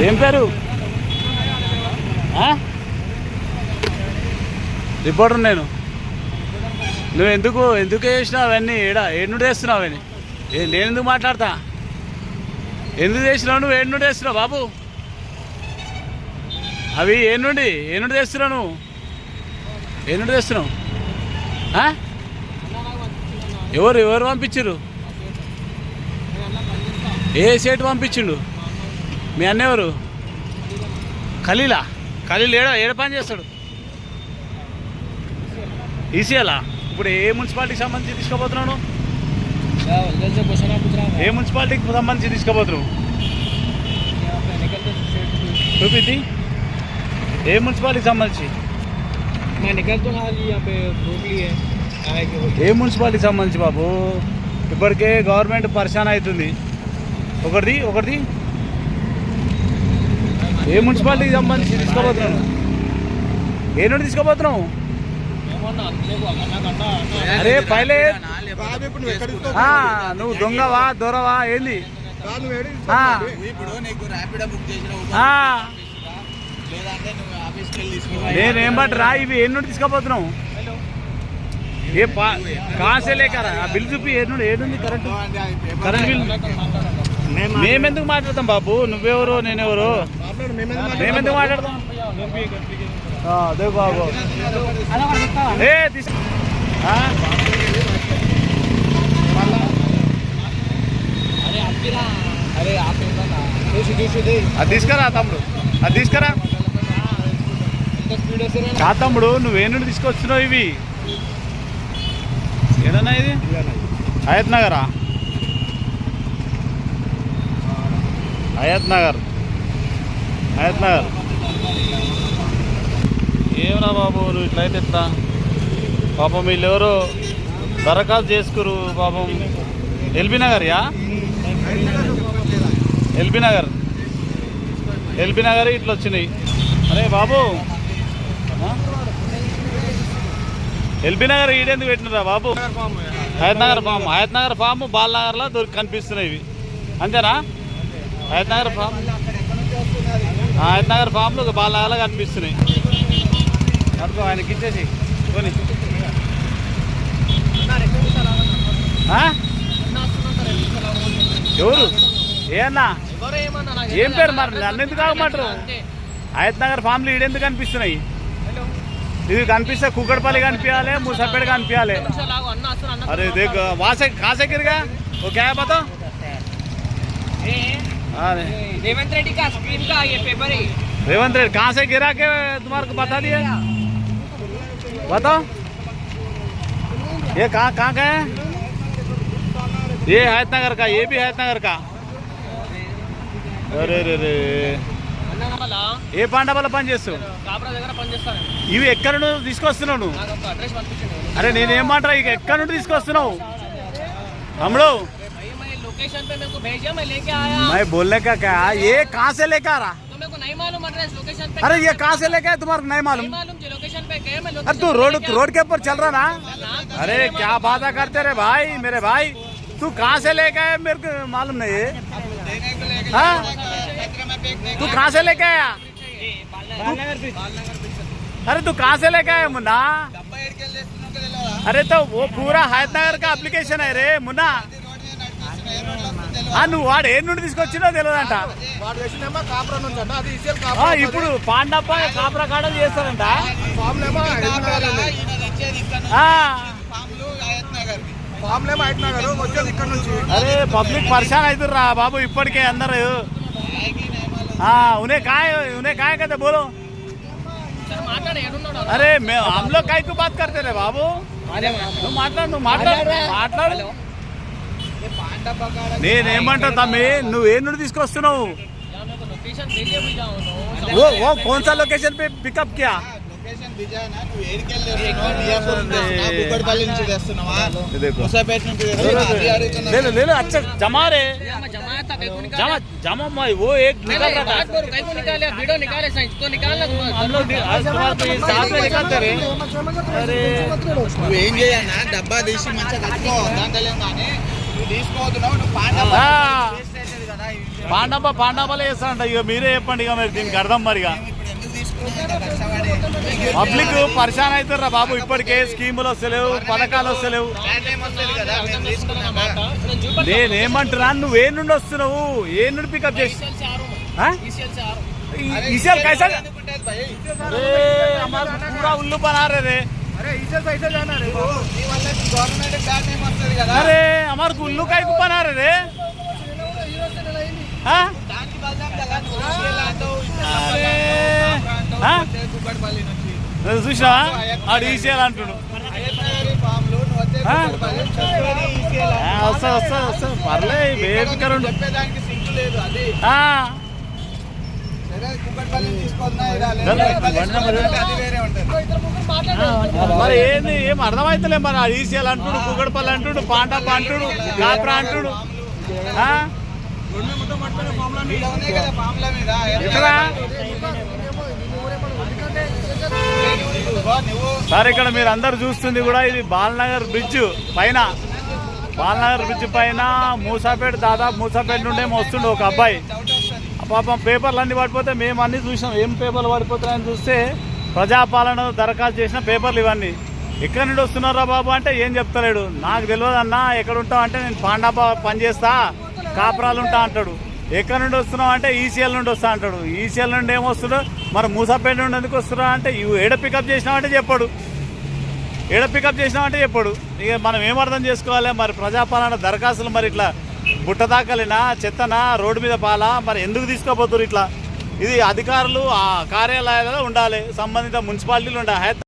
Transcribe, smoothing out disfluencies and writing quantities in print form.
ఏం పేరు? రిపోర్టర్ నేను. నువ్వు ఎందుకు చేసినావు అవన్నీ? ఏడు నుండి వేస్తున్నావు అవన్నీ? నేను ఎందుకు మాట్లాడతా? ఎందుకు చేసినావు నువ్వు? ఏడు నుండి వేస్తున్నావు బాబు అవి? ఏ నుండి తెస్తున్నావు నువ్వు? ఏ నుండి తెస్తున్నావు? ఎవరు పంపించారు? ఏ సేటు పంపించిండు? మీ అన్న ఎవరు? ఖలీల్ ఏడ పని చేస్తాడు? ఈసీఎలా? ఇప్పుడు ఏ మున్సిపాలిటీకి సంబంధించి తీసుకోబోతున్నావు? ఏ మున్సిపాలిటీకి సంబంధించి తీసుకోబోతున్నావు? చూపింది. ఏ మున్సిపాలిటీకి సంబంధించి? ఏ మున్సిపాలిటీకి సంబంధించి బాబు? ఇప్పటికే గవర్నమెంట్ పరిశాన్ అవుతుంది. ఒకటిది ఏ మున్సిపాలిటీకి సంబంధించి తీసుకోబోతున్నాను? ఏ నుండి తీసుకోబోతున్నావు? అరే పైలే నువ్వు దొంగవా దొరవా ఏంది? నేనేం బట్రా ఇవి ఏ నుండి తీసుకోబోతున్నావు? ఏ కాసే లేకరా? ఆ బిల్ చూపి ఏడుంది కరెంట్ బిల్. మేమెందుకు మాట్లాడతాం బాబు? నువ్వెవరు నేనెవరు? మేమెందుకు మాట్లాడతాం? అదే బాబు అది తీసుకురా తమ్ముడు, అది తీసుకురా. కా తమ్ముడు నువ్వే నుండి తీసుకొస్తున్నావు ఇవి? ఏదన్నా ఇది హయత్ నగరా? హయత్ నగర్ ఏమరా బాబు నువ్వు ఇట్లయితే ఎట్లా? పాపం వీళ్ళెవరో దరఖాస్తు చేసుకురు పాపం. ఎల్బీ నగర్యా? ఎల్బీ నగర్ ఇట్లా వచ్చినాయి. అరే బాబు ఎల్బీ నగర్ ఈడెందుకు పెట్టినరా బాబు? హయత్ నగర్ ఫామ్ బాలనగర్లో కనిపిస్తున్నాయి ఇవి, అంతేనా? హయత్ నగర్ ఫామ్లు బాలనగర్లో కనిపిస్తున్నాయి. అనుకో ఆయనకి ఇచ్చేసి కొని. ఎవరు? ఏ అన్నా? ఏం పేరు మరి? నన్ను ఎందుకు ఆగమంటారు? హయత్ నగర్ ఫామ్లు ఈడెందుకు కనిపిస్తున్నాయి? ఇది కనిపిస్తే కుక్కడపల్లి కనిపించాలి, ముసాపేట కనిపించాలి. अरे देख वहाँ से कहाँ से गिर गया वो? क्या है बताओ? रेवंत रेड्डी का स्क्रीन का ये पेपर है। रेवंत रेड्डी कहाँ से गिरा के तुम्हारे को बता दिया? बताओ ये कहाँ का है? ये हयत नगर का, ये भी हयत नगर का. अरे रे रे ఏ పాండవల పని చేస్తావు? ఇవి ఎక్కడ నుండి తీసుకొస్తున్నావు నువ్వు? అరే నేనేం మాట ఇక ఎక్కడ నుండి తీసుకొస్తున్నావు తమ్ముడు? मैं बोलने का क्या? ये कहाँ से लेकर आ रहा? अरे ये कहाँ से लेकर आया? तुम्हारे नहीं मालूम? अरे तू रोड के ऊपर चल रहा ना? अरे क्या बात करते रे भाई, मेरे भाई तू कहाँ से लेकर आया? मेरे को मालूम नहीं है. तू कहाँ से लेके आया? अरे तू कहाँ से लेके आया मुन्ना? अरे तो वो पूरा हयత్ నగర్ का अप्लिकेशन है रे मुन्ना. నువ్వు వాడు ఏ నుండి తీసుకొచ్చినో తెలియదంట. ఇప్పుడు పాండప్ప కాపురా కాడ చేస్తారంట. అరే పబ్లిక్ పరిశాన్ అవుతుర్రా బాబు ఇప్పటికే అందరు. उन्हें काय कहते बोलो? अरे हम लोग काय को बात करते रहे बाबू? మాట్లాడు. నేనేమంటా తమ్మి, నువ్వు ఏ నుండి తీసుకొస్తున్నావు? वो कौन सा लोकेशन पे पिकअप किया? ले लो अच्छा जमा रे जमा वो एक निकल रहा था. वीडियो निकाले इसको निकालना हम लोग साथ में निकालते रहे. अरे నువ్వేం చేయాలన్నా డబ్బా తీసి మంచిగా కట్టుకో దాంట్లో కానీ నువ్వు తీసుకోవద్దు. నువ్వు పాండ పాండాబాలే చేస్తారంట. ఇక మీరే చెప్పండి ఇక మరి దీనికి అర్థం మరిగా. పబ్లిక్ పరిశాన్ అవుతారా బాబు, ఇప్పటికే స్కీములు వస్తలేవు, పథకాలు వస్తలేవు. నేనేమంటున్నా, నువ్వు ఏ నుండి వస్తున్నావు, ఏ నుండి పికప్ చేసి ఈసీఎల్ कैसा अरे हमारा पूरा उल्लू बना रहे रे. अरे हमारे उल्लू का बना रहे रे. చూసినావా ఆడు ఈసీఎల్ అంటుడు. వస్తా వస్తా వస్తా పర్లే వేదికరుండు. మరి ఏంది ఏం అర్థమైతలే మరి. ఆ ఈసీఎల్ అంటుడు, కుక్కడపల్లి అంటుడు, పాండప్ప అంటుడు, కాప్రా అంటుడు. సార్ ఇక్కడ మీరు అందరు చూస్తుంది కూడా ఇది బాలనగర్ బ్రిడ్జ్ పైన. బాలనగర్ బ్రిడ్జ్ పైన మూసాపేట, దాదాపు మూసాపేట నుండే వస్తుండే ఒక అబ్బాయి. పాపం పేపర్లు అన్నీ పడిపోతే మేము అన్నీ చూసాం. ఏం పేపర్లు పడిపోతాయని చూస్తే ప్రజాపాలన దరఖాస్తు చేసిన పేపర్లు ఇవన్నీ. ఎక్కడి నుండి వస్తున్నారా బాబు అంటే ఏం చెప్తలేడు. నాకు తెలియదు అన్న, ఎక్కడ ఉంటావు అంటే నేను పాండాప పనిచేస్తా, కాపురాలు ఉంటా అంటాడు. ఎక్కడి నుండి వస్తున్నావు అంటే ఈసీఎల్ నుండి వస్తా అంటాడు. ఈసీఎల్ నుండి ఏమొస్తున్నాడు, మరి మూసాపేట నుండి ఎందుకు వస్తున్నావు అంటే ఏడ పికప్ చేసినామంటే చెప్పాడు. ఏడ పికప్ చేసినామంటే చెప్పాడు. ఇక మనం ఏం అర్థం చేసుకోవాలి మరి. ప్రజాపాలన దరఖాస్తులు మరి ఇట్లా బుట్ట దాకలినా, చెత్తనా, రోడ్డు మీద పాలా, మరి ఎందుకు తీసుకోపోతున్నారు ఇట్లా? ఇది అధికారులు ఆ కార్యాలయాలలో ఉండాలి, సంబంధిత మున్సిపాలిటీలు ఉండాలి.